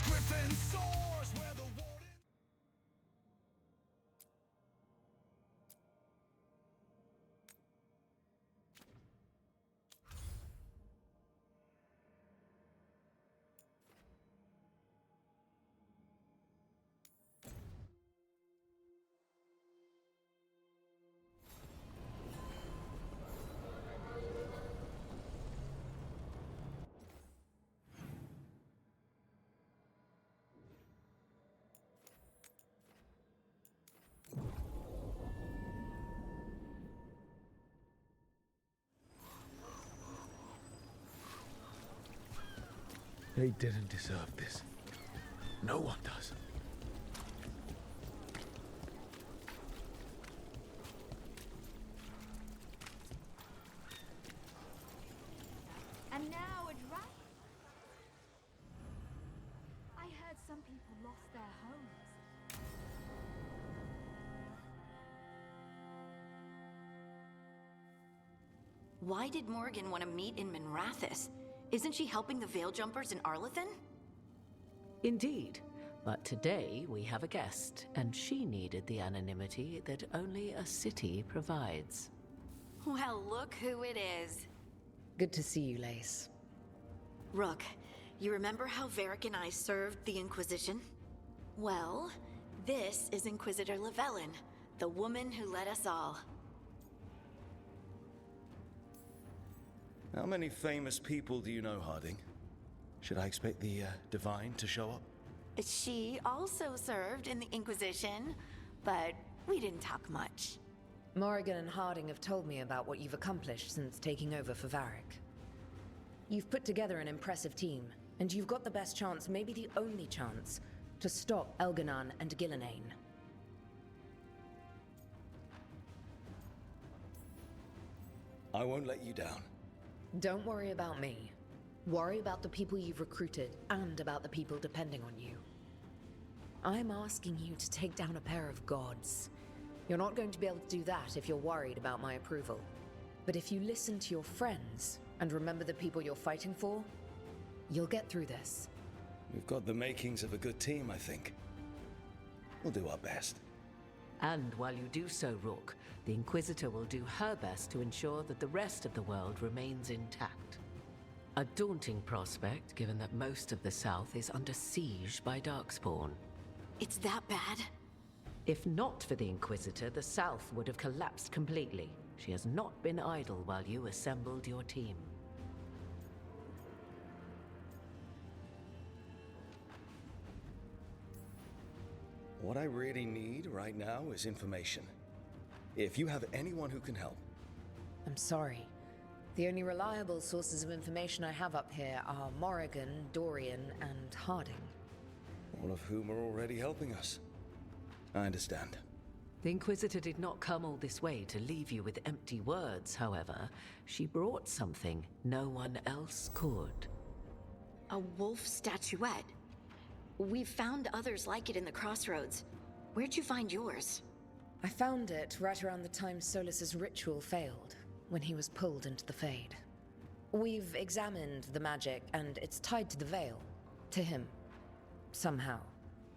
Griffin soars where the warden. They didn't deserve this. No one does. And now a dragon. I heard some people lost their homes. Why did Morrigan want to meet in Minrathous? Isn't she helping the Veil Jumpers in Arlathan? Indeed. But today we have a guest, and she needed the anonymity that only a city provides. Well, look who it is. Good to see you, Lace. Rook, you remember how Varric and I served the Inquisition? Well, this is Inquisitor Llewellyn, the woman who led us all. How many famous people do you know, Harding? Should I expect the Divine to show up? She also served in the Inquisition, but we didn't talk much. Morrigan and Harding have told me about what you've accomplished since taking over for Varric. You've put together an impressive team, and you've got the best chance, maybe the only chance, to stop Elganon and Gillenane. I won't let you down. Don't worry about me. Worry about the people you've recruited, and about the people depending on you. I'm asking you to take down a pair of gods. You're not going to be able to do that if you're worried about my approval. But if you listen to your friends, and remember the people you're fighting for, you'll get through this. We've got the makings of a good team, I think. We'll do our best. And while you do so, Rook, the Inquisitor will do her best to ensure that the rest of the world remains intact. A daunting prospect, given that most of the South is under siege by Darkspawn. It's that bad? If not for the Inquisitor, the South would have collapsed completely. She has not been idle while you assembled your team. What I really need right now is information. If you have anyone who can help. I'm sorry. The only reliable sources of information I have up here are Morrigan, Dorian, and Harding. All of whom are already helping us. I understand. The Inquisitor did not come all this way to leave you with empty words, however. She brought something no one else could. A wolf statuette. We've found others like it in the crossroads. Where'd you find yours? I found it right around the time Solus's ritual failed, when he was pulled into the Fade. We've examined the magic, and it's tied to the Veil. To him. Somehow.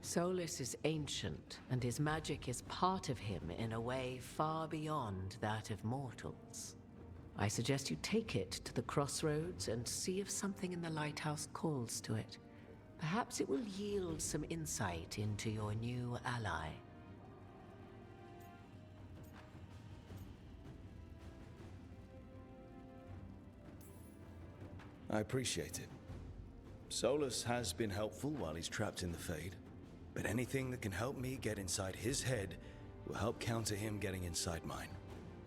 Solus is ancient, and his magic is part of him in a way far beyond that of mortals. I suggest you take it to the crossroads and see if something in the lighthouse calls to it. Perhaps it will yield some insight into your new ally. I appreciate it. Solus has been helpful while he's trapped in the Fade, but anything that can help me get inside his head will help counter him getting inside mine.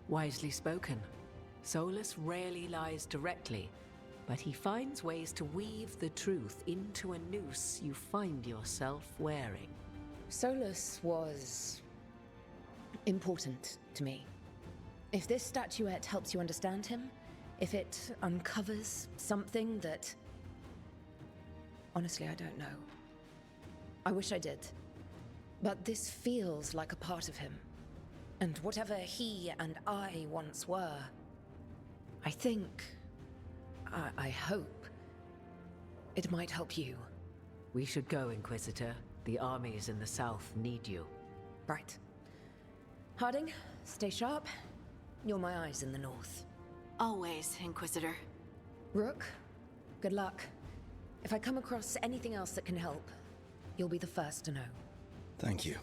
Wisely spoken. Solus rarely lies directly, but he finds ways to weave the truth into a noose you find yourself wearing. Solus was important to me. If this statuette helps you understand him, if it uncovers something that... Honestly, I don't know. I wish I did. But this feels like a part of him. And whatever he and I once were, I think... I hope... it might help you. We should go, Inquisitor. The armies in the south need you. Right. Harding, stay sharp. You're my eyes in the north. Always, Inquisitor. Rook, good luck. If I come across anything else that can help, you'll be the first to know. Thank you.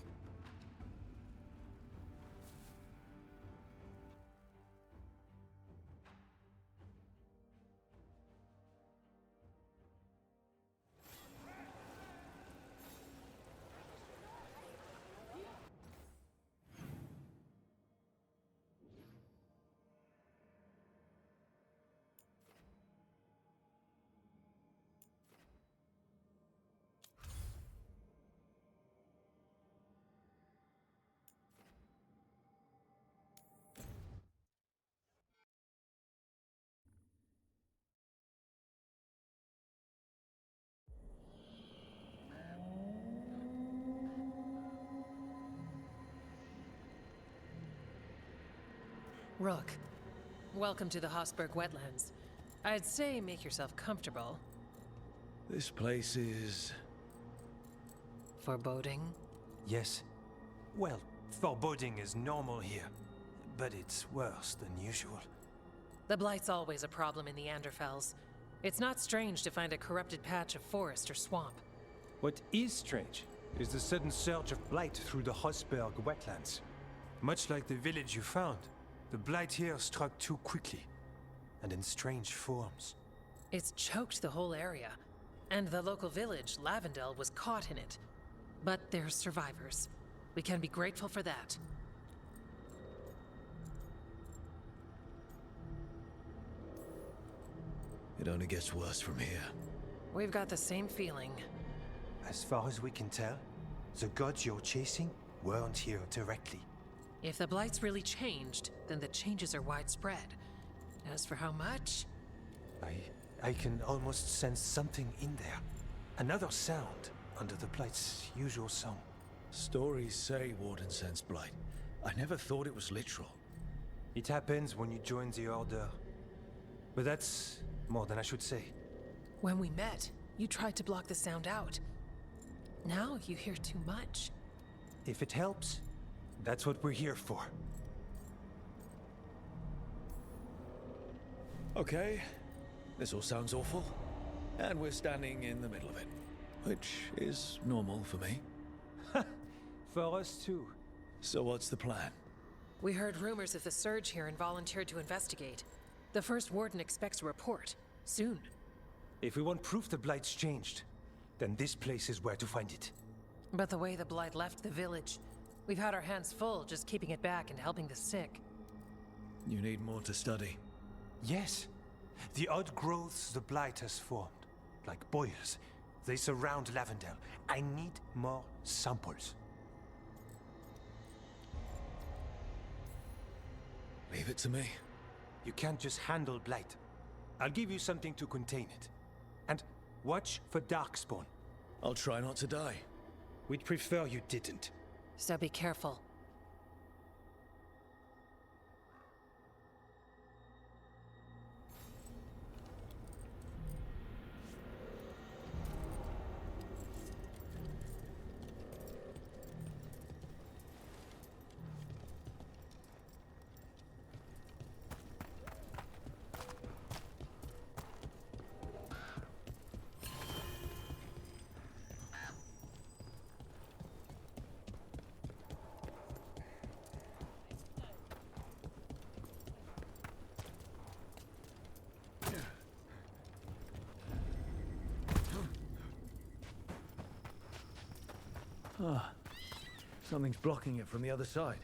Rook, welcome to the Hosberg wetlands. I'd say make yourself comfortable. This place is... Foreboding? Yes. Well, foreboding is normal here, but it's worse than usual. The Blight's always a problem in the Anderfells. It's not strange to find a corrupted patch of forest or swamp. What is strange is the sudden surge of blight through the Hosberg wetlands. Much like the village you found, the blight here struck too quickly, and in strange forms. It's choked the whole area, and the local village, Lavendel, was caught in it. But they're survivors. We can be grateful for that. It only gets worse from here. We've got the same feeling. As far as we can tell, the gods you're chasing weren't here directly. If the Blight's really changed, then the changes are widespread. As for how much? I can almost sense something in there. Another sound under the blight's usual song. Stories say Warden sensed blight. I never thought it was literal. It happens when you join the Order. But that's more than I should say. When we met, you tried to block the sound out. Now you hear too much. If it helps, that's what we're here for. Okay, this all sounds awful. And we're standing in the middle of it. Which is normal for me. For us too. So what's the plan? We heard rumors of the surge here and volunteered to investigate. The first warden expects a report. Soon. If we want proof the blight's changed, then this place is where to find it. But the way the blight left the village, we've had our hands full just keeping it back and helping the sick. You need more to study. Yes. The odd growths the blight has formed, like boils, they surround Lavendel. I need more samples. Leave it to me. You can't just handle blight. I'll give you something to contain it. And watch for darkspawn. I'll try not to die. We'd prefer you didn't. So be careful. Ah, something's blocking it from the other side.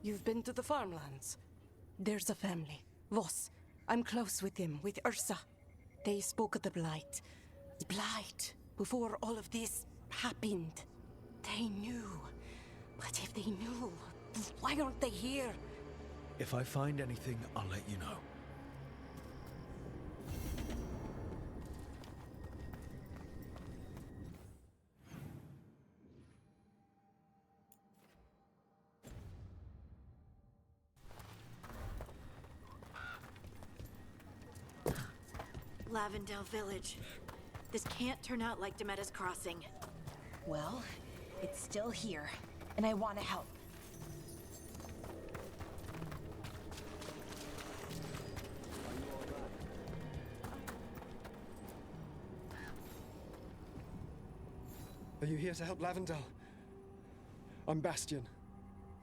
You've been to the farmlands. There's a family, Voss. I'm close with them, with Ursa. They spoke of the Blight. Blight, before all of this happened. They knew. But if they knew, why aren't they here? If I find anything, I'll let you know. Lavendale Village. This can't turn out like Demetta's Crossing. Well, it's still here, and I want to help. Are you here to help Lavendale? I'm Bastion.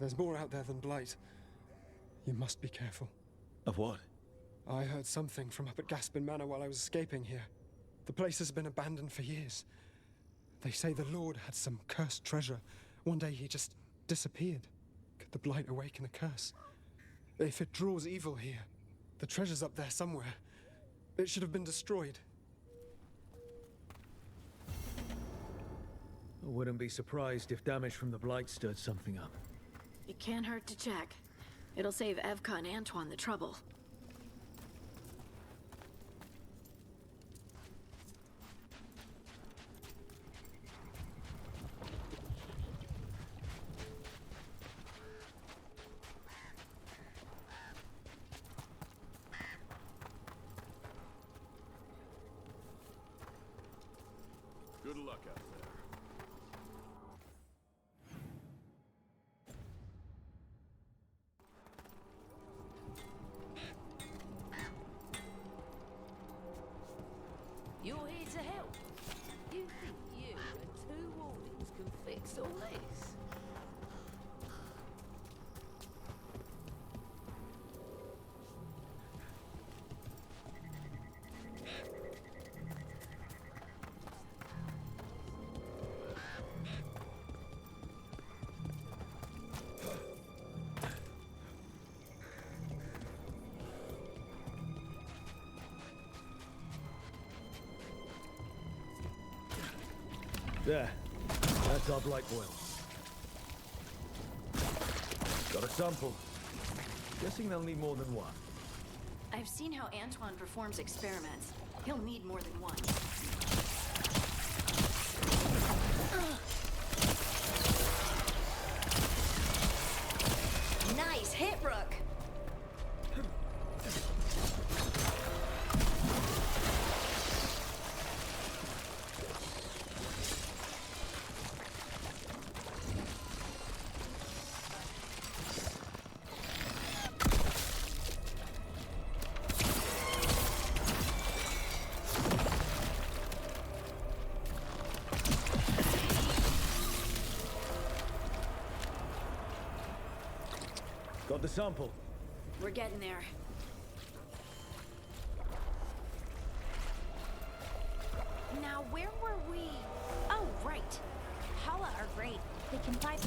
There's more out there than Blight. You must be careful. Of what? I heard something from up at Gaspin Manor while I was escaping here. The place has been abandoned for years. They say the Lord had some cursed treasure. One day he just disappeared. Could the Blight awaken the curse? If it draws evil here, the treasure's up there somewhere. It should have been destroyed. I wouldn't be surprised if damage from the Blight stirred something up. It can't hurt to check. It'll save Evka and Antoine the trouble. Good luck out there. You're here to help. You think you and two wardens can fix all this? There. That's our Blight Boil. Got a sample. Guessing they'll need more than one. I've seen how Antoine performs experiments. He'll need more than one. Nice hit, Rook! Got the sample. We're getting there. Now, where were we? Oh, right. Hala are great. They can find...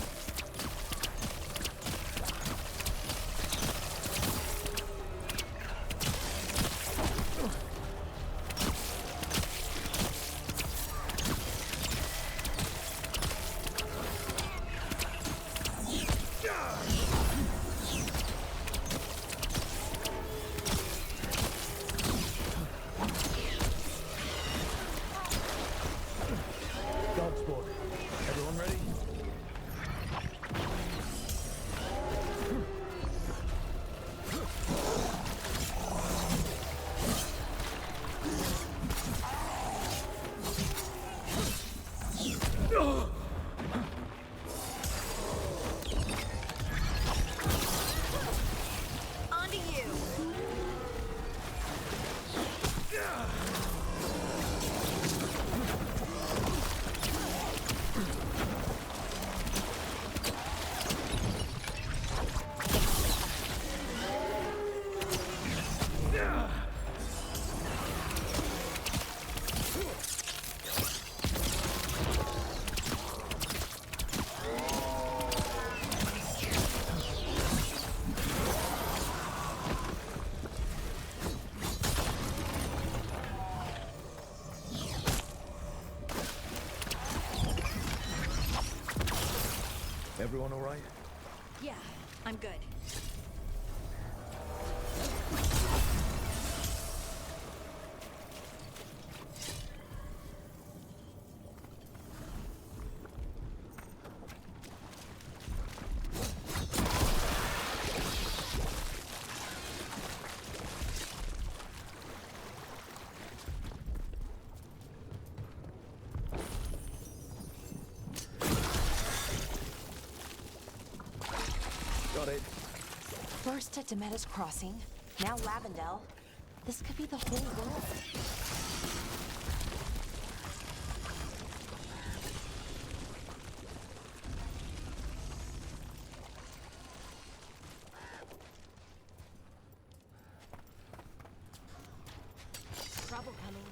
Dog sport. Everyone ready? On to you! Everyone all right? Yeah, I'm good. First at Demeter's Crossing, now Lavendel. This could be the whole world. Trouble coming.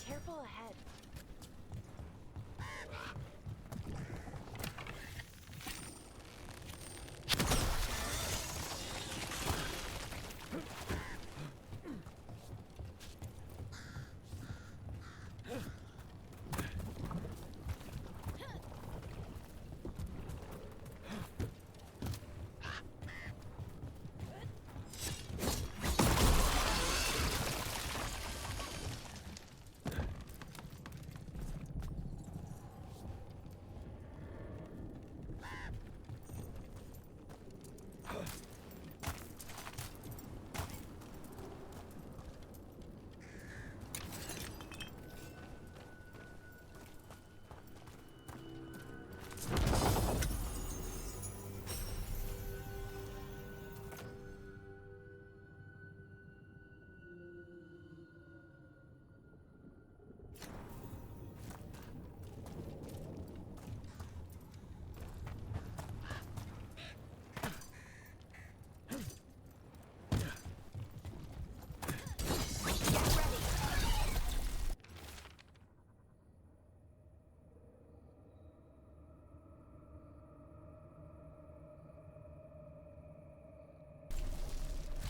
Careful ahead.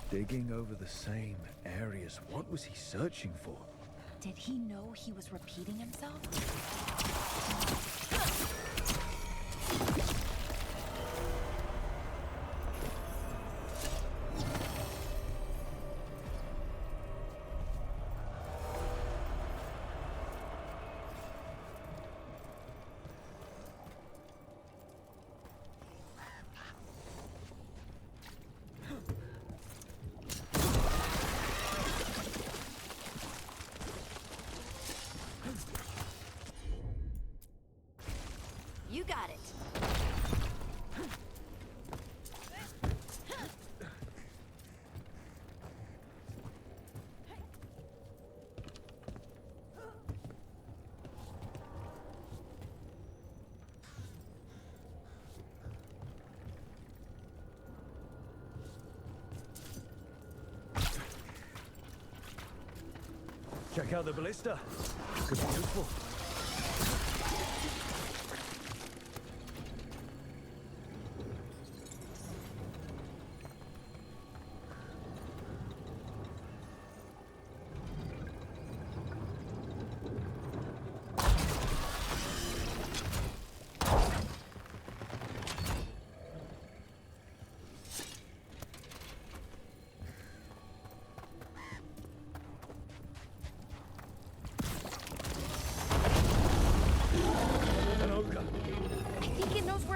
Digging over the same areas. What was he searching for? Did he know he was repeating himself? You got it. Check out the ballista. Could be useful.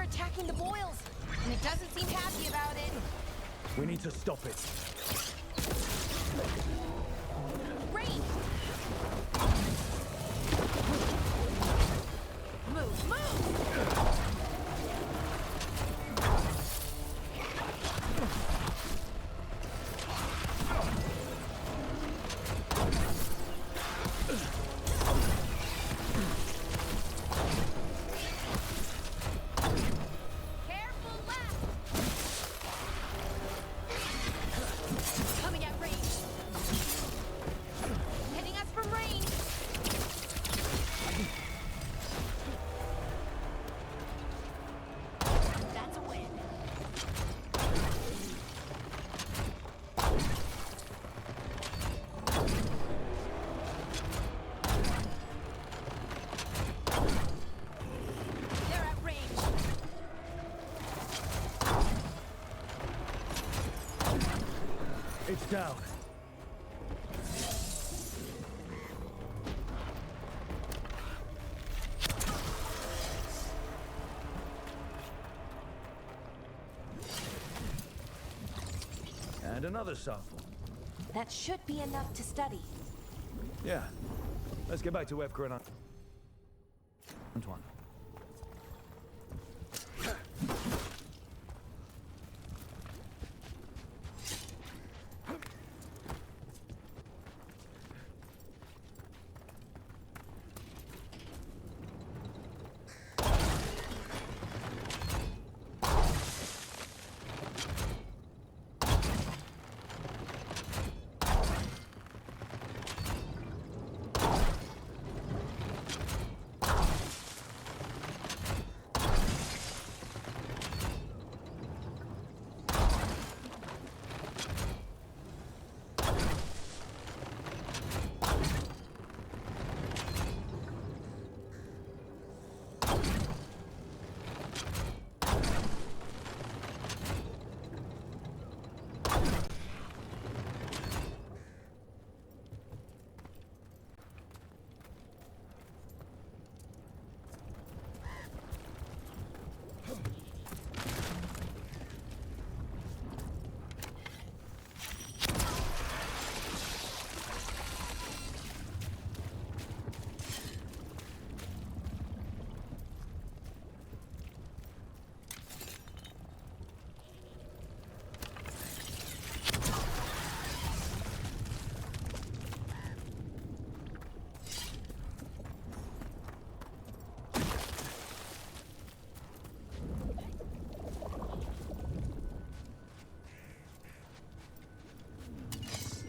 Attacking the boils, and it doesn't seem happy about it. We need to stop it. Rain! Move, move! It's down. And another sample. That should be enough to study. Yeah. Let's get back to Webker and Antoine.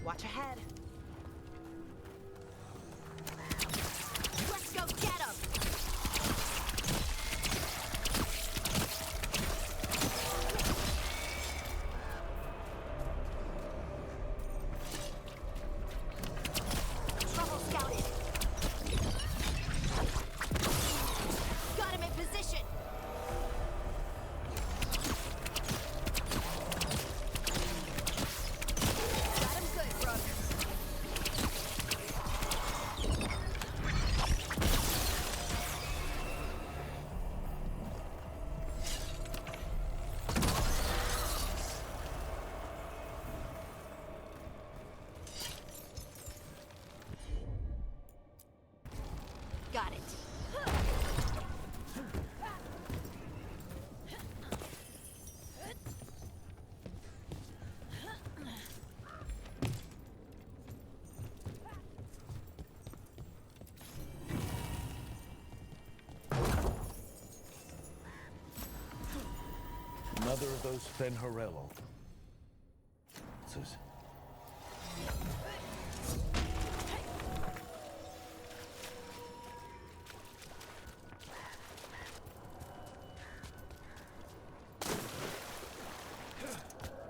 Watch ahead. Let's go get him! Trouble scouted. Got him in position. Got him good, Rook. Got it. Another of those Fenharello.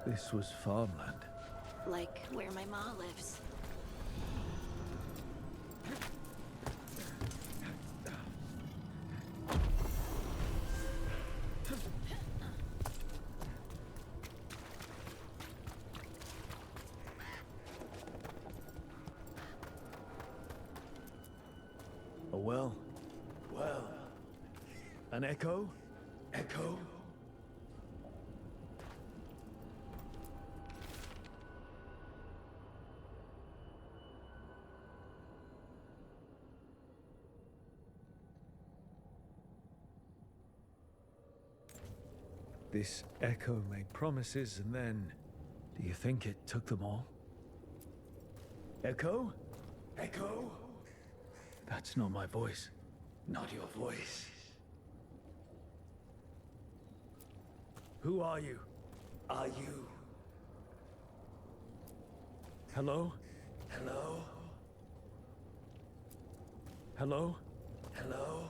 This was farmland. Like where my ma lives. A well. Well. An echo? Echo? This echo made promises and then... Do you think it took them all? Echo? Echo? That's not my voice. Not your voice. Who are you? Are you? Hello? Hello? Hello? Hello?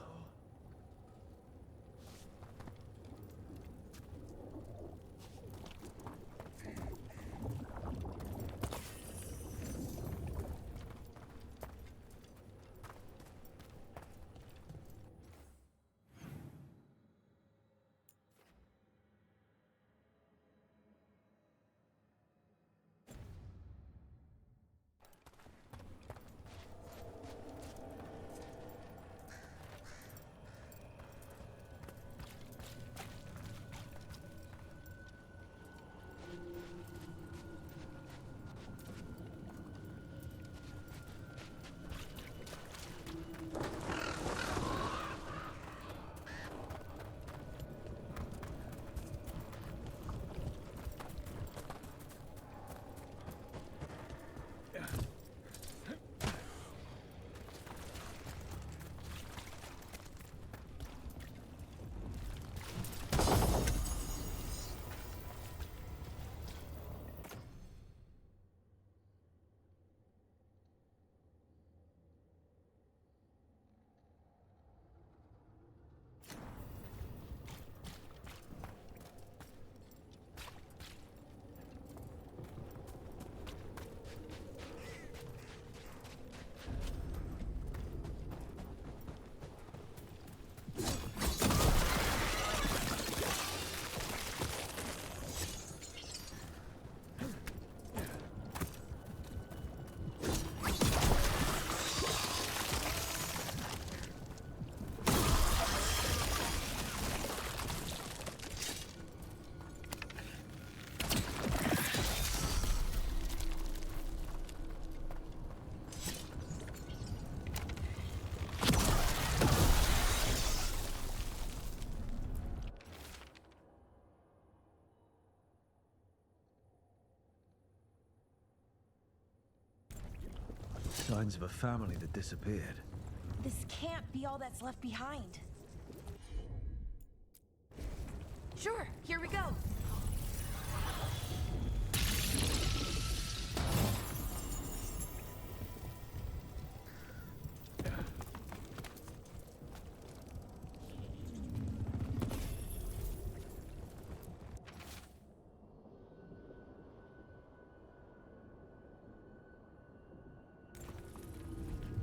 signs of a family that disappeared. This can't be all that's left behind. Sure, here we go.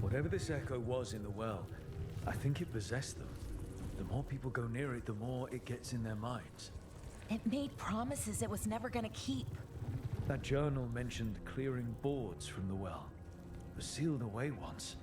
Whatever this echo was in the well, I think it possessed them. The more people go near it, the more it gets in their minds. It made promises it was never gonna keep. That journal mentioned clearing boards from the well. It was sealed away once.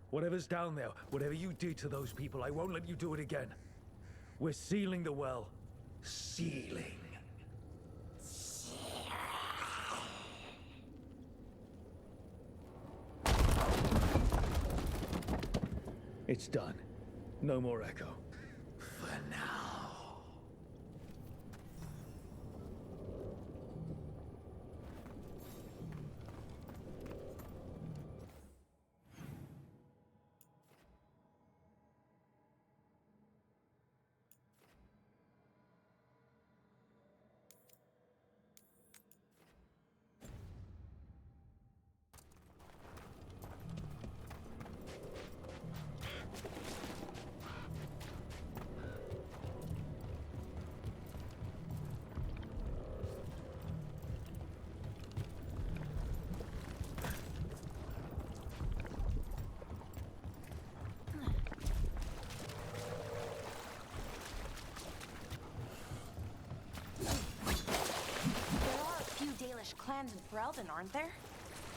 Whatever's down there, whatever you did to those people, I won't let you do it again. We're sealing the well. Sealing. It's done. No more echo. For now. Clans in Ferelden, aren't there?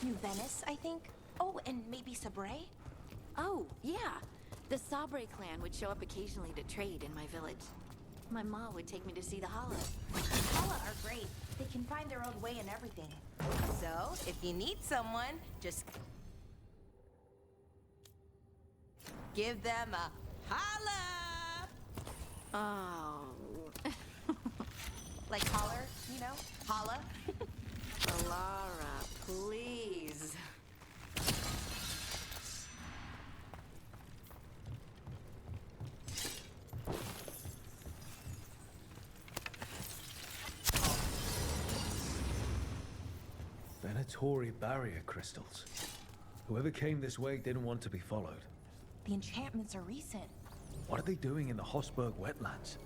New Venice, I think. Oh, and maybe Sabre? Oh, yeah. The Sabre clan would show up occasionally to trade in my village. My ma would take me to see the Hala. Hala are great. They can find their own way in everything. So, if you need someone, just give them a holla! Oh. Like holler, you know? Holla? Lara, please. Venatori barrier crystals. Whoever came this way didn't want to be followed. The enchantments are recent. What are they doing in the Hosberg wetlands?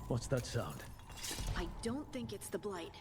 What's that sound? I don't think it's the Blight.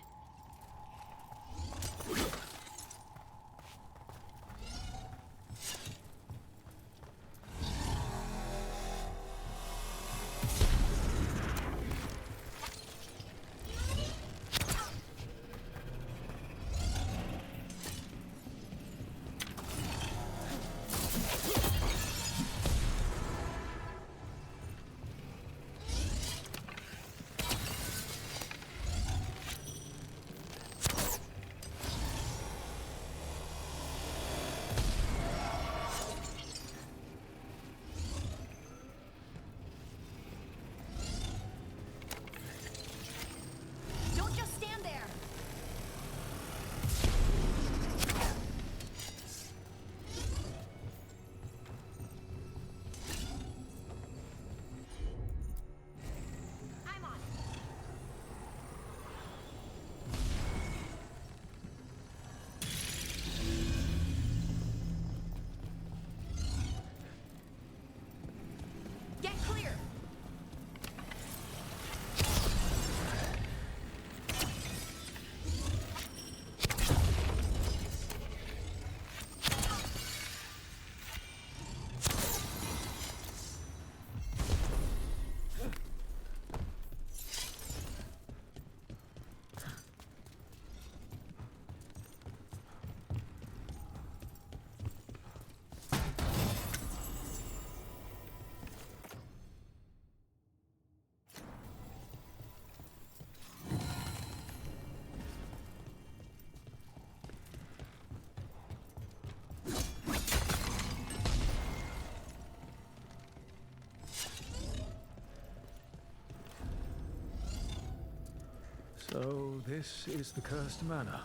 So this is the cursed manor.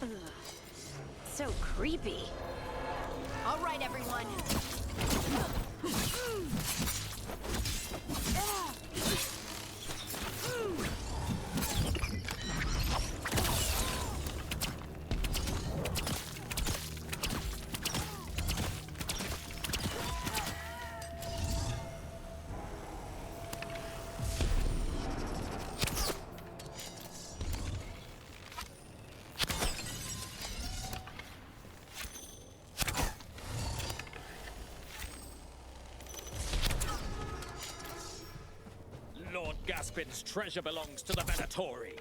Ugh. So creepy. All right, everyone. Lord Gaspin's treasure belongs to the Venatori.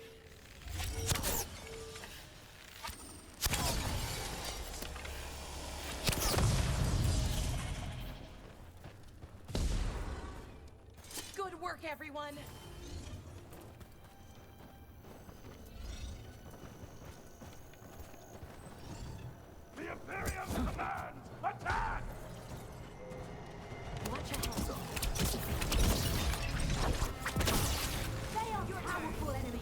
Good work, everyone. The Imperium commands! Attack! Watch your head. They are your powerful enemy.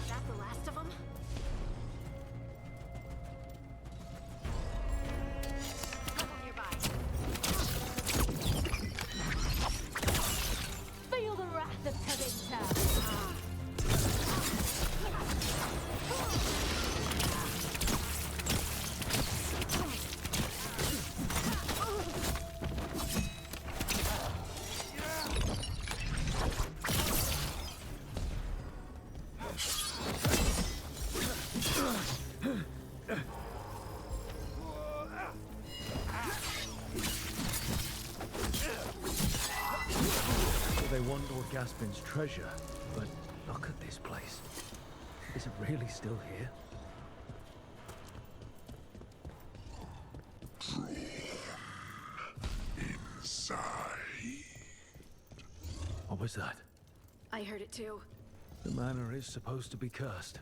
That the last of them? Couple nearby. Feel the wrath of Tevita. They want Lord Gaspin's treasure, but look at this place. Is it really still here? Inside. What was that? I heard it too. The manor is supposed to be cursed.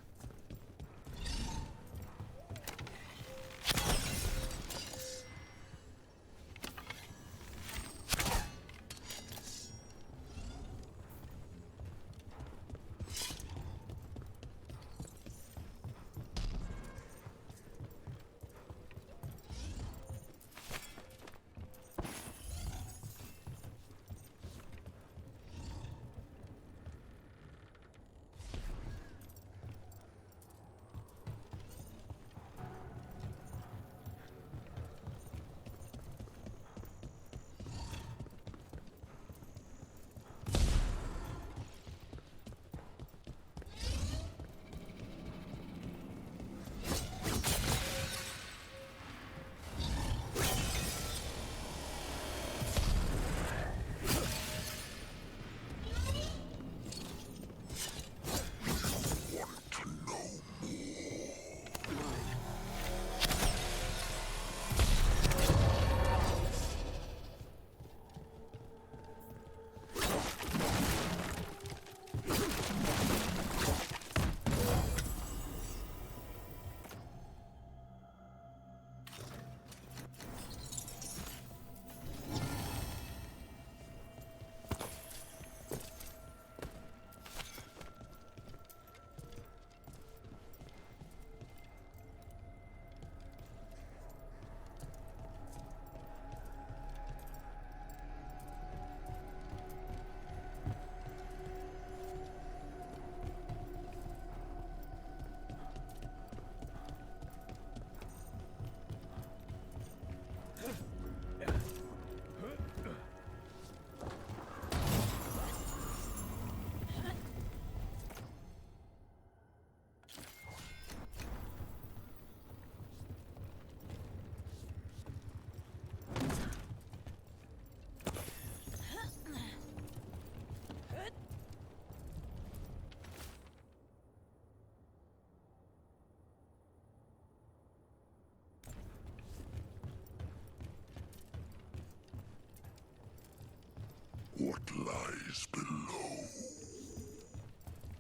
what lies below.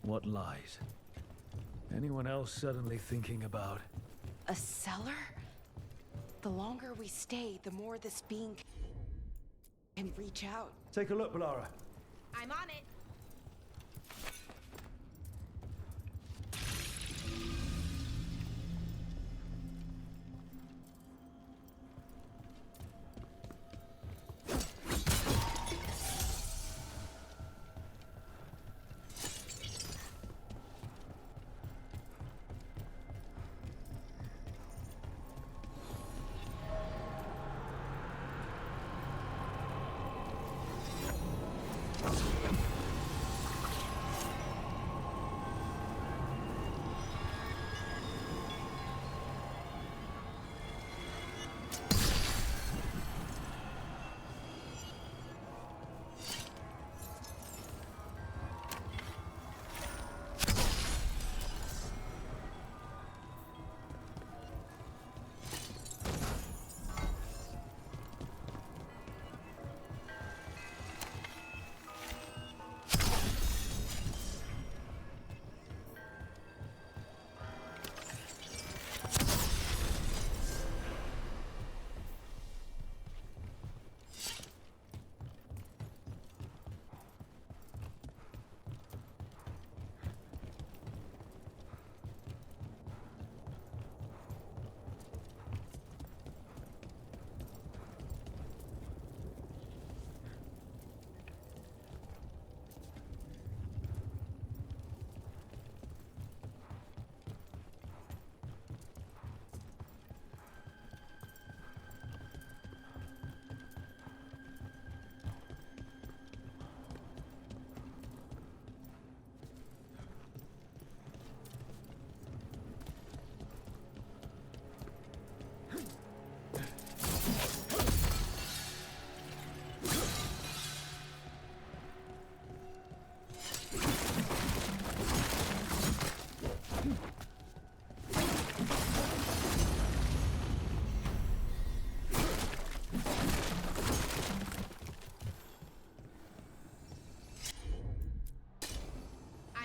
What lies? Anyone else suddenly thinking about? A cellar? The longer we stay, the more this being can reach out. Take a look, Balara. I'm on it.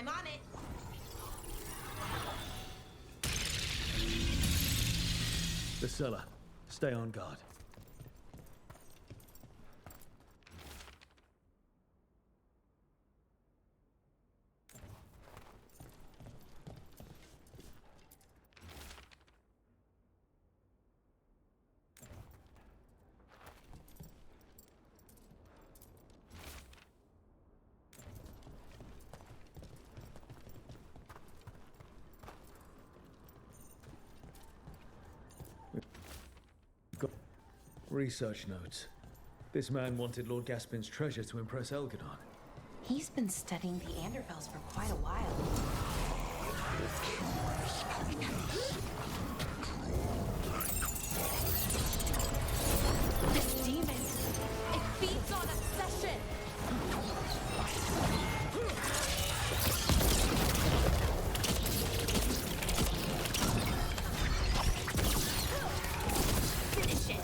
I'm on it. The cellar. Stay on guard. Research notes. This man wanted Lord Gaspin's treasure to impress Elgadon. He's been studying the Andervels for quite a while. This demon, it feeds on obsession. Finish it.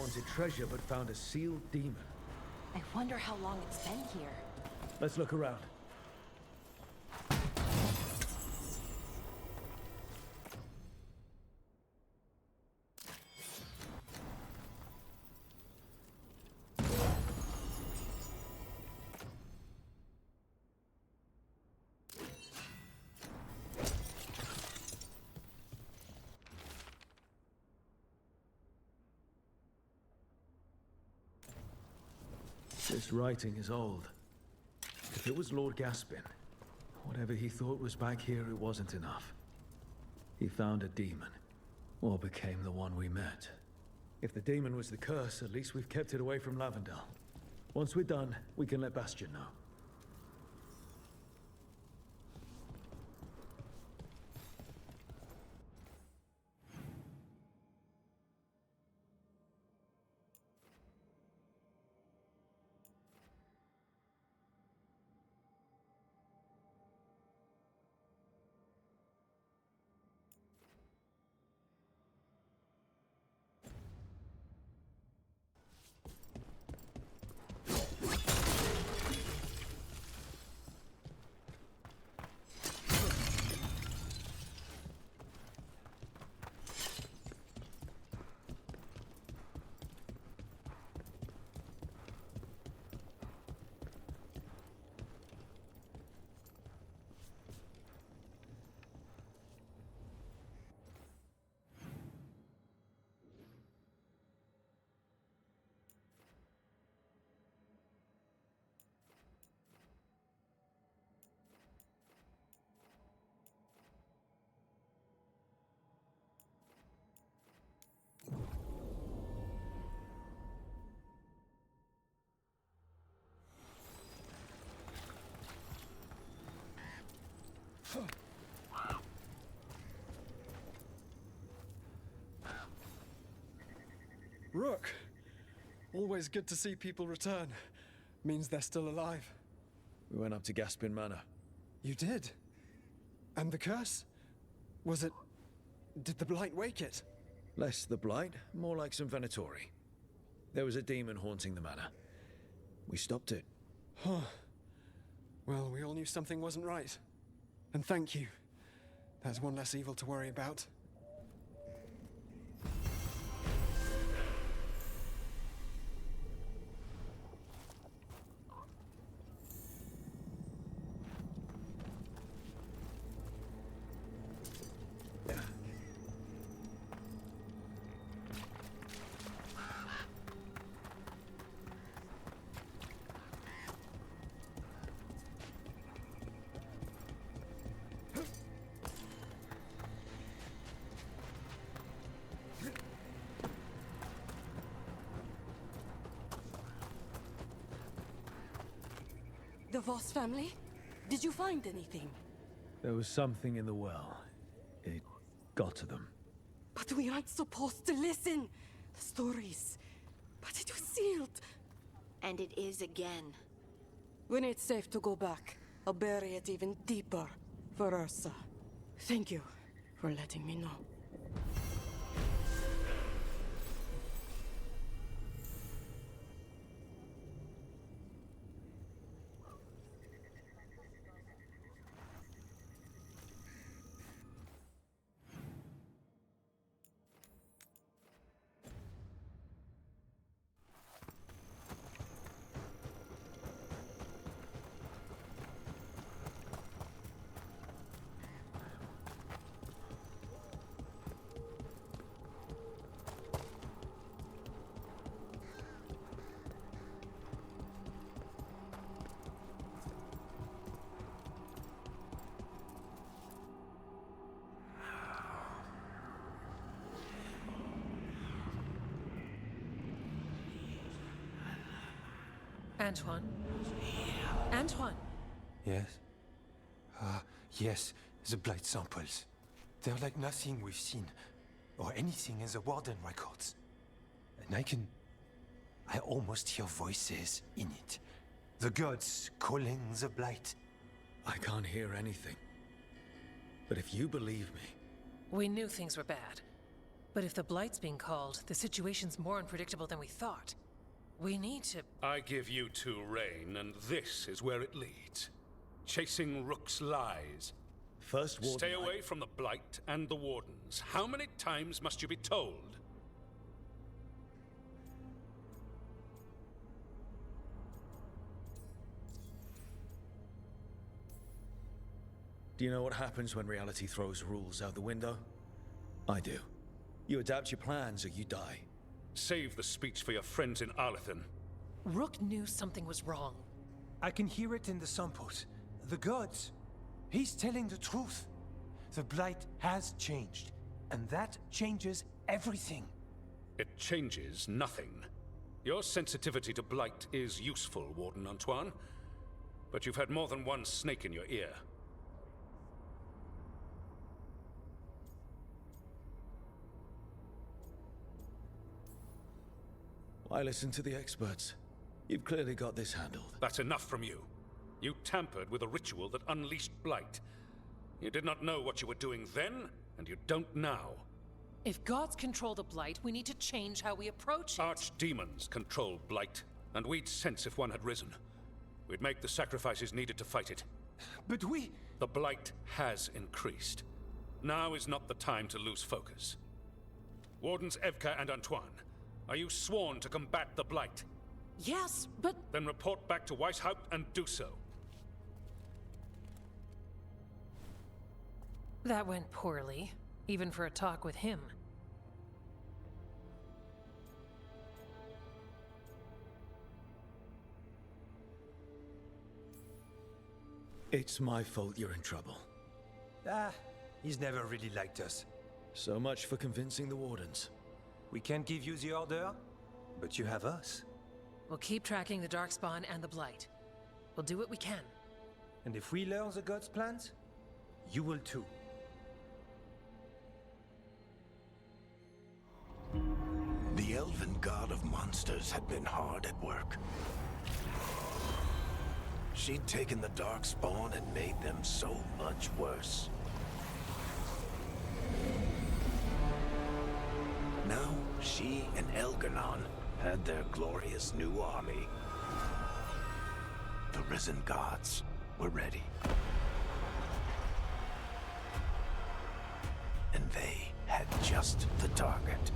wanted treasure but found a sealed demon. I wonder how long it's been here. Let's look around. This writing is old. If it was Lord Gaspin, whatever he thought was back here, it wasn't enough. He found a demon, or became the one we met. If the demon was the curse, at least we've kept it away from Lavendel. Once we're done, we can let Bastion know. Rook! Always good to see people return. Means they're still alive. We went up to Gaspin Manor. You did? And the curse? Was it... Did the Blight wake it? Less the Blight, more like some Venatori. There was a demon haunting the manor. We stopped it. Huh. Well, we all knew something wasn't right. And thank you. There's one less evil to worry about. The Voss family? Did you find anything? There was something in the well. It got to them. But we aren't supposed to listen. The stories. But it was sealed. And it is again. When it's safe to go back, I'll bury it even deeper for Ursa. Thank you for letting me know. Antoine? Antoine! Yes? Yes, the blight samples. They're like nothing we've seen, or anything in the Warden records. And I almost hear voices in it. The gods calling the blight. I can't hear anything. But if you believe me... We knew things were bad. But if the Blight's being called, the situation's more unpredictable than we thought. We need to... I give you two reign, and this is where it leads. Chasing Rook's lies. First Warden... Stay away from the Blight and the Wardens. How many times must you be told? Do you know what happens when reality throws rules out the window? I do. You adapt your plans or you die. Save the speech for your friends in Arlethan. Rook knew something was wrong. I can hear it in the samples. The gods. He's telling the truth. The Blight has changed, and that changes everything. It changes nothing. Your sensitivity to Blight is useful, Warden Antoine. But you've had more than one snake in your ear. Why listen to the experts? You've clearly got this handled. That's enough from you. You tampered with a ritual that unleashed Blight. You did not know what you were doing then, and you don't now. If gods control the Blight, we need to change how we approach it. Archdemons control Blight, and we'd sense if one had risen. We'd make the sacrifices needed to fight it. But we... The Blight has increased. Now is not the time to lose focus. Wardens Evka and Antoine, are you sworn to combat the Blight? Yes, but... Then report back to Weishaupt and do so. That went poorly, even for a talk with him. It's my fault you're in trouble. He's never really liked us. So much for convincing the Wardens. We can't give you the order, but you have us. We'll keep tracking the Darkspawn and the Blight. We'll do what we can. And if we learn the gods' plans, you will too. The elven god of monsters had been hard at work. She'd taken the Darkspawn and made them so much worse. Now, she and Elganon had their glorious new army. The risen gods were ready. And they had just the target.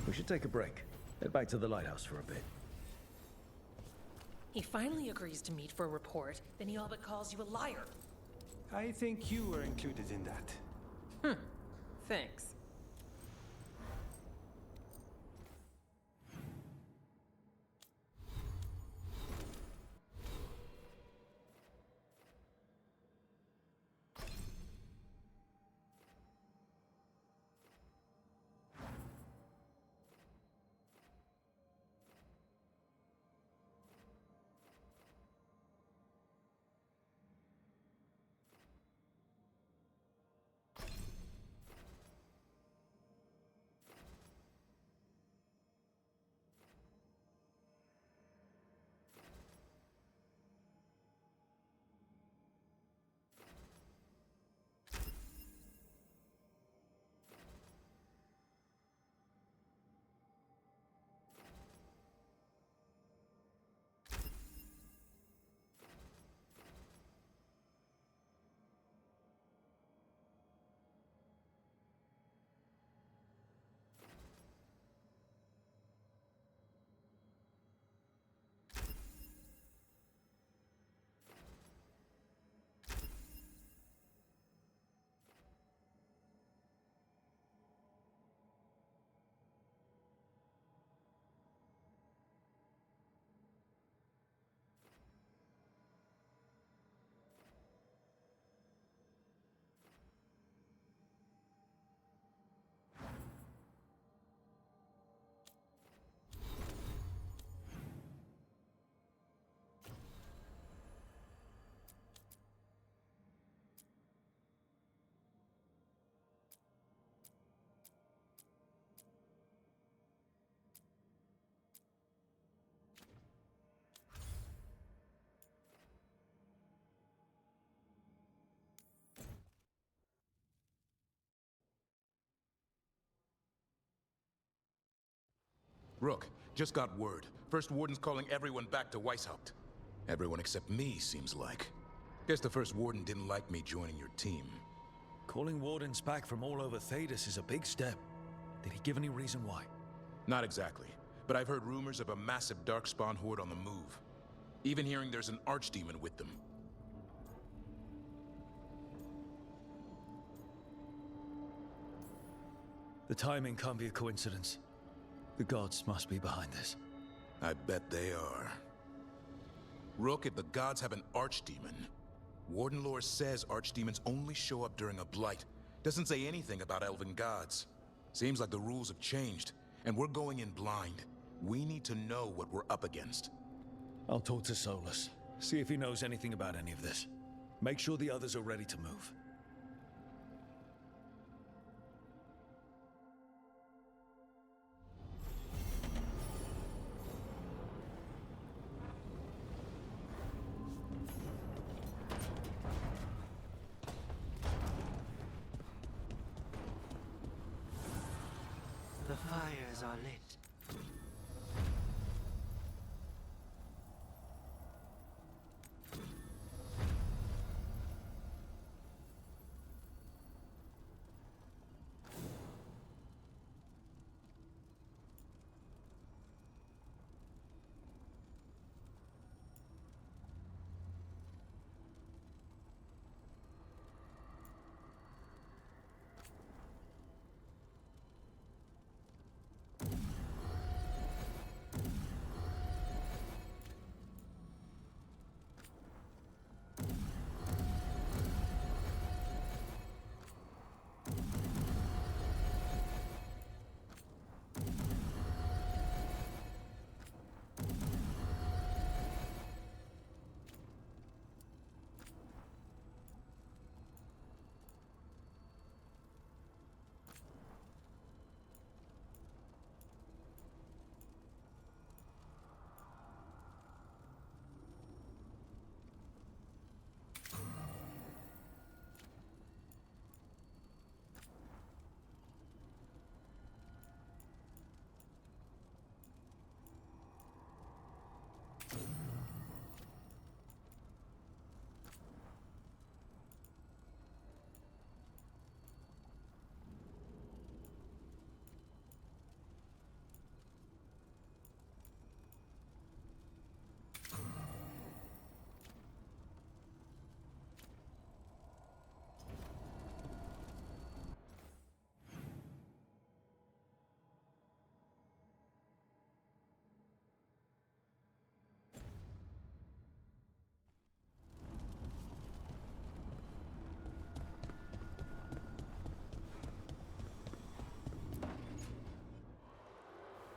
We should take a break. Head back to the lighthouse for a bit. He finally agrees to meet for a report, then he all but calls you a liar. I think you were included in that. Thanks. Rook, just got word. First Warden's calling everyone back to Weishaupt. Everyone except me, seems like. Guess the First Warden didn't like me joining your team. Calling Wardens back from all over Thedas is a big step. Did he give any reason why? Not exactly, but I've heard rumors of a massive Darkspawn horde on the move. Even hearing there's an Archdemon with them. The timing can't be a coincidence. The gods must be behind this. I bet they are. Rook, if the gods have an Archdemon, Warden lore says Archdemons only show up during a blight. Doesn't say anything about elven gods. Seems like the rules have changed, and we're going in blind. We need to know what we're up against. I'll talk to Solus, see if he knows anything about any of this. Make sure the others are ready to move. The fires are lit.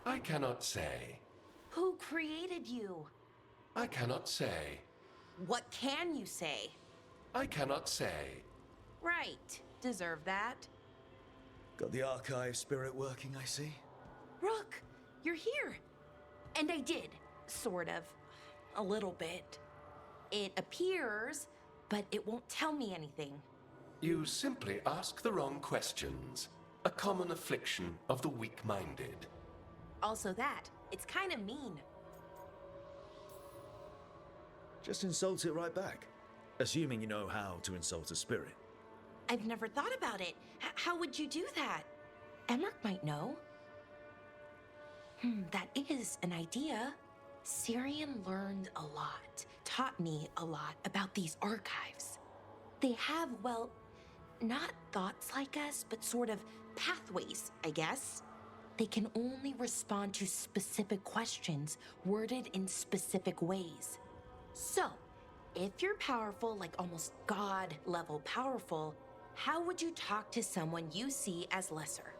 I cannot say. Who created you? I cannot say. What can you say? I cannot say. Right. Deserve that. Got the archive spirit working, I see. Rook, you're here. And I did, sort of. A little bit. It appears, but it won't tell me anything. You simply ask the wrong questions. A common affliction of the weak-minded. Also that, it's kind of mean. Just insult it right back. Assuming you know how to insult a spirit. I've never thought about it. How would you do that? Emmerich might know. That is an idea. Syrian learned a lot, taught me a lot about these archives. They have, well, not thoughts like us, but sort of pathways, I guess. They can only respond to specific questions worded in specific ways. So, if you're powerful, like almost God-level powerful, how would you talk to someone you see as lesser?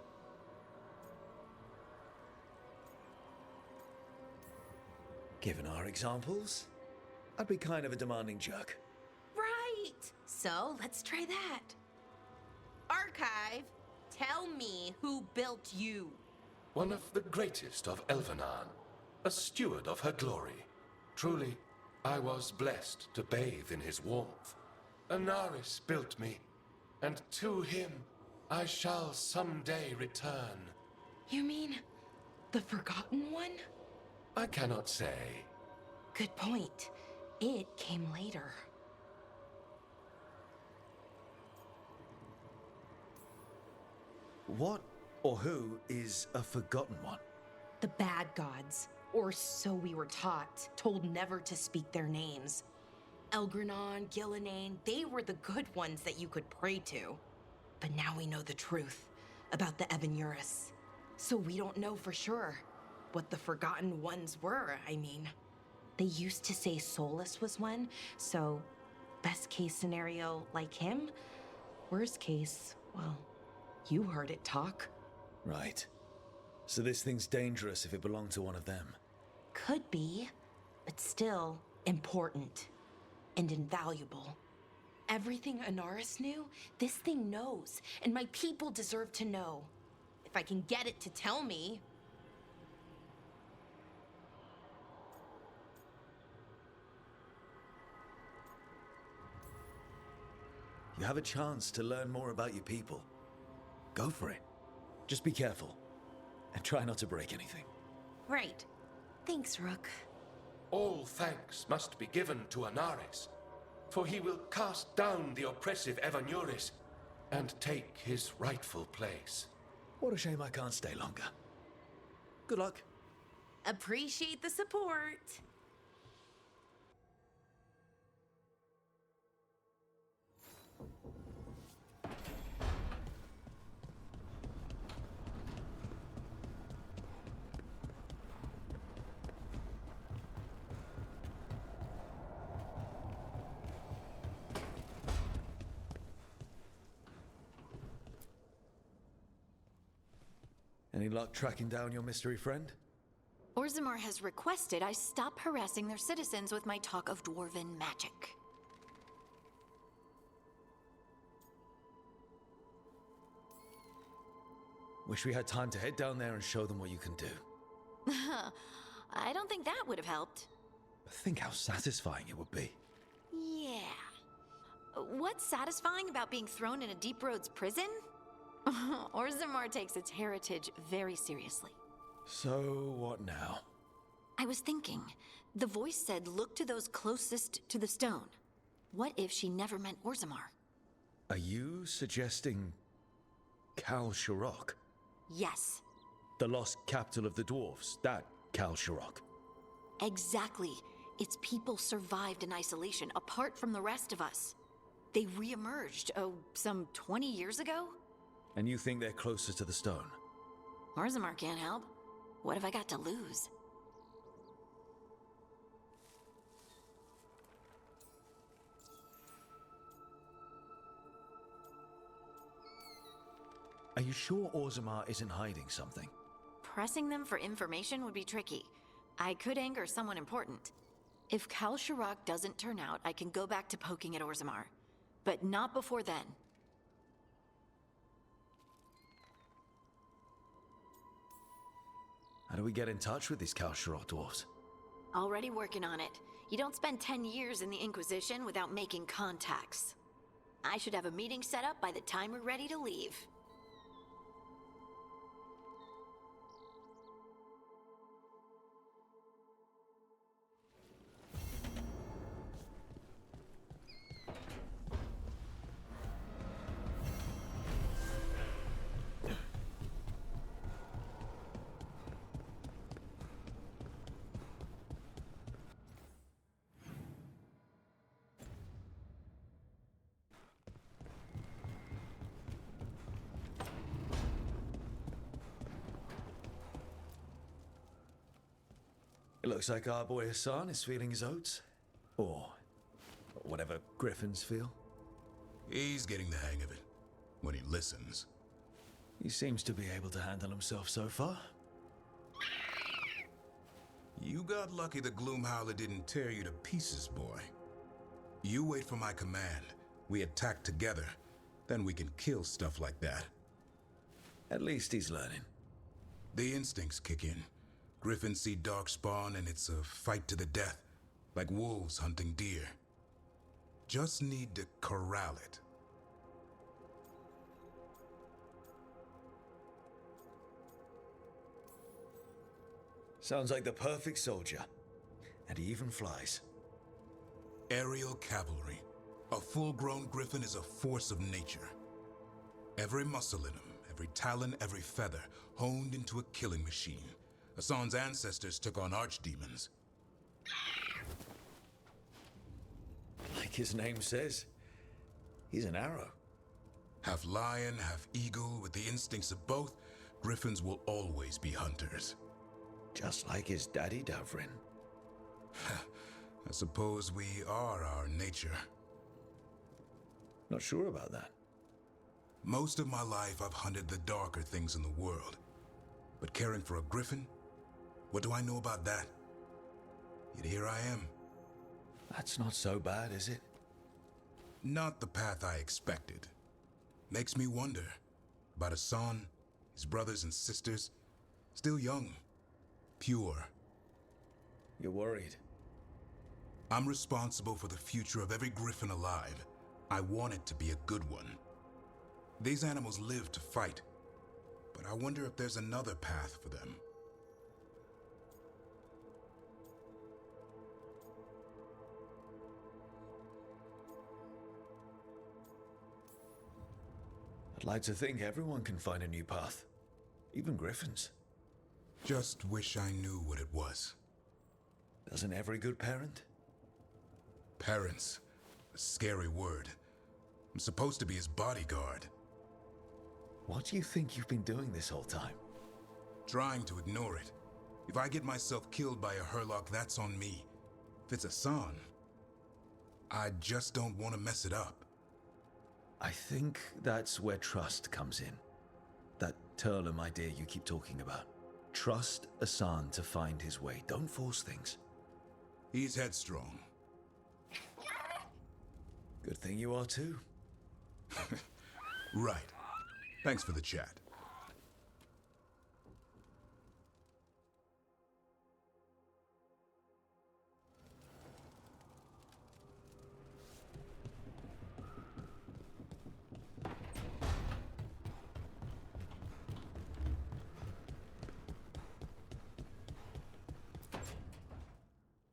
Given our examples, I'd be kind of a demanding jerk. Right! So, let's try that. Archive, tell me who built you. One of the greatest of Elvenan, a steward of her glory. Truly, I was blessed to bathe in his warmth. Anaris built me, and to him I shall someday return. You mean The Forgotten One? I cannot say. Good point. It came later. What or who is a Forgotten One? The bad gods, or so we were taught, told never to speak their names. Elgranon, Gillenane, they were the good ones that you could pray to. But now we know the truth about the Evanuris. So we don't know for sure what the Forgotten Ones were, I mean. They used to say Solus was one, so best case scenario like him. Worst case, well, you heard it talk. Right. So this thing's dangerous if it belonged to one of them. Could be, but still important and invaluable. Everything Anaris knew, this thing knows, and my people deserve to know. If I can get it to tell me. You have a chance to learn more about your people. Go for it. Just be careful. And try not to break anything. Right. Thanks, Rook. All thanks must be given to Anaris, for he will cast down the oppressive Evanuris and take his rightful place. What a shame I can't stay longer. Good luck. Appreciate the support. Any luck tracking down your mystery friend? Orzammar has requested I stop harassing their citizens with my talk of dwarven magic. Wish we had time to head down there and show them what you can do. I don't think that would have helped. Think how satisfying it would be. Yeah. What's satisfying about being thrown in a Deep Roads prison? Orzammar takes its heritage very seriously. So, what now? I was thinking, the voice said look to those closest to the stone. What if she never meant Orzammar? Are you suggesting Kal Sharok? Yes. The lost capital of the dwarves, that Kal Sharok. Exactly. Its people survived in isolation, apart from the rest of us. They re-emerged, some 20 years ago? And you think they're closer to the stone? Orzammar can't help. What have I got to lose? Are you sure Orzammar isn't hiding something? Pressing them for information would be tricky. I could anger someone important. If Kal Sharok doesn't turn out, I can go back to poking at Orzammar. But not before then. How do we get in touch with these Kal Sharok dwarves? Already working on it. You don't spend 10 years in the Inquisition without making contacts. I should have a meeting set up by the time we're ready to leave. It looks like our boy Hassan is feeling his oats. Or whatever griffins feel. He's getting the hang of it. When he listens. He seems to be able to handle himself so far. You got lucky the Gloomhowler didn't tear you to pieces, boy. You wait for my command. We attack together. Then we can kill stuff like that. At least he's learning. The instincts kick in. Griffins see darkspawn and it's a fight to the death. Like wolves hunting deer. Just need to corral it. Sounds like the perfect soldier. And he even flies. Aerial cavalry. A full-grown griffin is a force of nature. Every muscle in him, every talon, every feather, honed into a killing machine. Hassan's ancestors took on archdemons. Like his name says, he's an arrow. Half lion, half eagle, with the instincts of both, griffins will always be hunters. Just like his daddy, Davrin. I suppose we are our nature. Not sure about that. Most of my life I've hunted the darker things in the world. But caring for a griffin? What do I know about that? Yet here I am. That's not so bad, is it? Not the path I expected. Makes me wonder about Hassan, his brothers and sisters, still young, pure. You're worried? I'm responsible for the future of every griffin alive. I want it to be a good one. These animals live to fight, but I wonder if there's another path for them. I'd like to think everyone can find a new path. Even griffins. Just wish I knew what it was. Doesn't every good parent? Parents. A scary word. I'm supposed to be his bodyguard. What do you think you've been doing this whole time? Trying to ignore it. If I get myself killed by a Hurlock, that's on me. If it's Hassan, I just don't want to mess it up. I think that's where trust comes in. That Turlum idea you keep talking about. Trust Hassan to find his way. Don't force things. He's headstrong. Good thing you are too. Right. Thanks for the chat.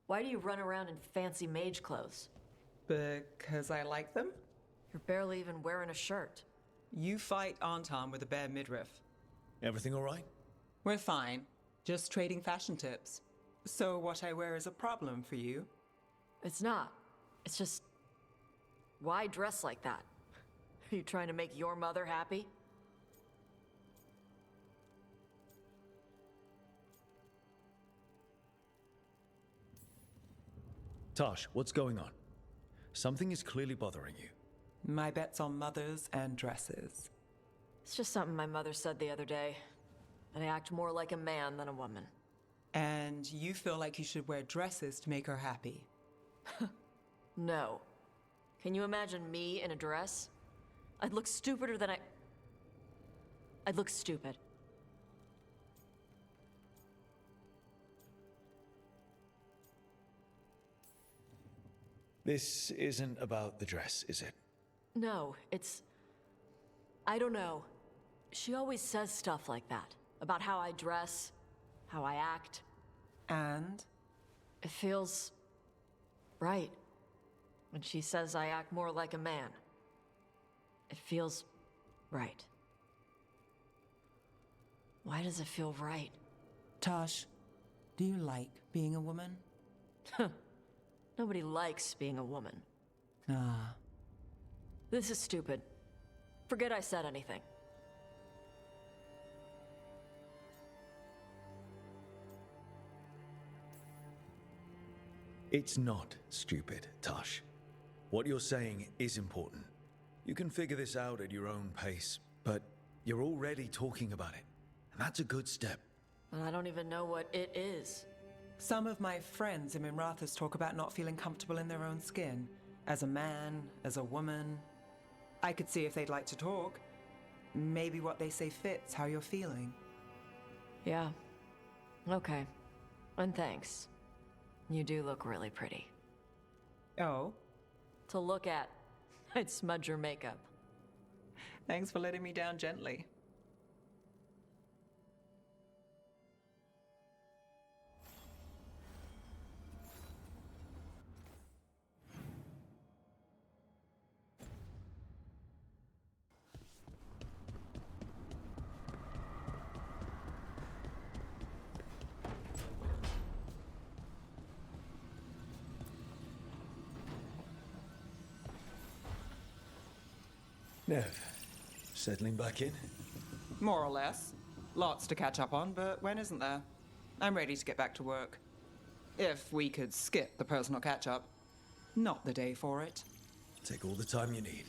Why do you run around in fancy mage clothes? Because I like them? You're barely even wearing a shirt. You fight Anton with a bare midriff. Everything all right? We're fine. Just trading fashion tips. So what I wear is a problem for you? It's not. It's just... why dress like that? Are you trying to make your mother happy? Tosh, what's going on? Something is clearly bothering you. My bet's on mothers and dresses. It's just something my mother said the other day. That I act more like a man than a woman. And you feel like you should wear dresses to make her happy? No. Can you imagine me in a dress? I'd look stupider than I'd look stupid. This isn't about the dress, is it? No, it's... I don't know. She always says stuff like that. About how I dress, how I act. And? It feels... right. When she says I act more like a man. It feels... right. Why does it feel right? Tosh, do you like being a woman? Nobody likes being a woman. Ah. This is stupid. Forget I said anything. It's not stupid, Tosh. What you're saying is important. You can figure this out at your own pace, but you're already talking about it. And that's a good step. And I don't even know what it is. Some of my friends in Minrathous talk about not feeling comfortable in their own skin. As a man, as a woman. I could see if they'd like to talk. Maybe what they say fits how you're feeling. Yeah. Okay. And thanks. You do look really pretty. Oh? To look at. I'd smudge your makeup. Thanks for letting me down gently. Nev, settling back in? More or less. Lots to catch up on, but when isn't there? I'm ready to get back to work. If we could skip the personal catch-up. Not the day for it. Take all the time you need.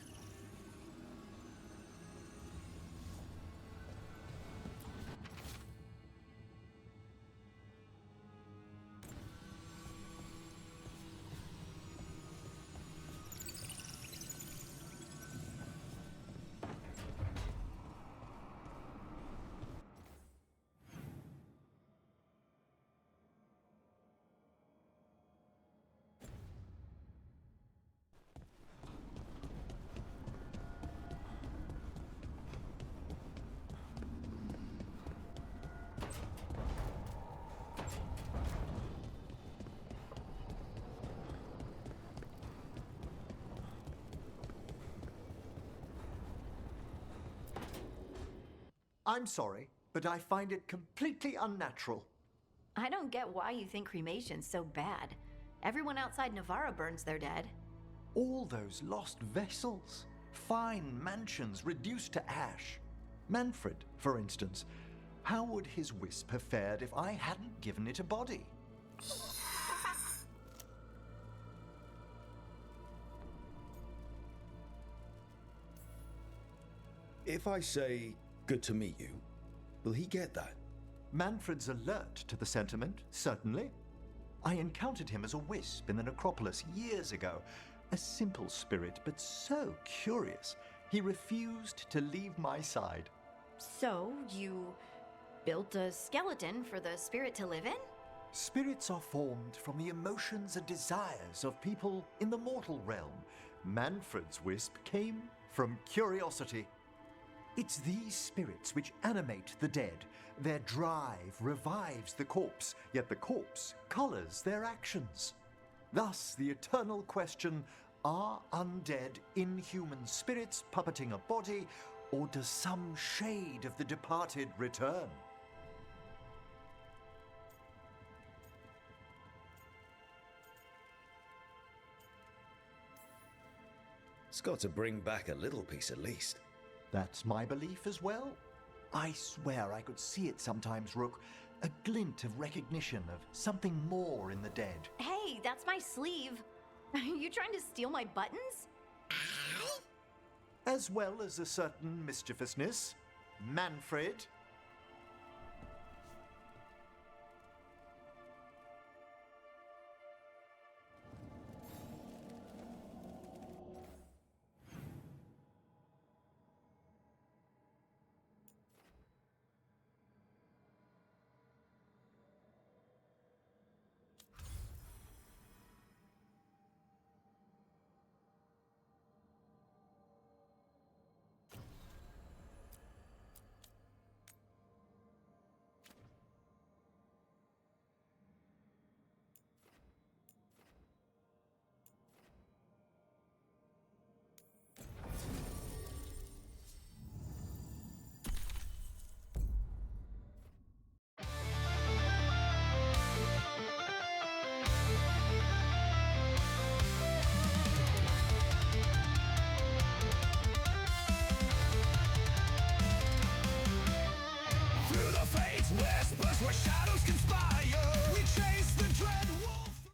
I'm sorry, but I find it completely unnatural. I don't get why you think cremation's so bad. Everyone outside Navarra burns their dead. All those lost vessels, fine mansions reduced to ash. Manfred, for instance, how would his wisp have fared if I hadn't given it a body? If I say, good to meet you, will he get that? Manfred's alert to the sentiment, certainly. I encountered him as a wisp in the necropolis years ago. A simple spirit, but so curious. He refused to leave my side. So, you built a skeleton for the spirit to live in? Spirits are formed from the emotions and desires of people in the mortal realm. Manfred's wisp came from curiosity. It's these spirits which animate the dead. Their drive revives the corpse, yet the corpse colors their actions. Thus, the eternal question, are undead inhuman spirits puppeting a body, or does some shade of the departed return? It's got to bring back a little piece at least. That's my belief as well. I swear I could see it sometimes, Rook. A glint of recognition of something more in the dead. Hey, that's my sleeve. Are you trying to steal my buttons? As well as a certain mischievousness. Manfred,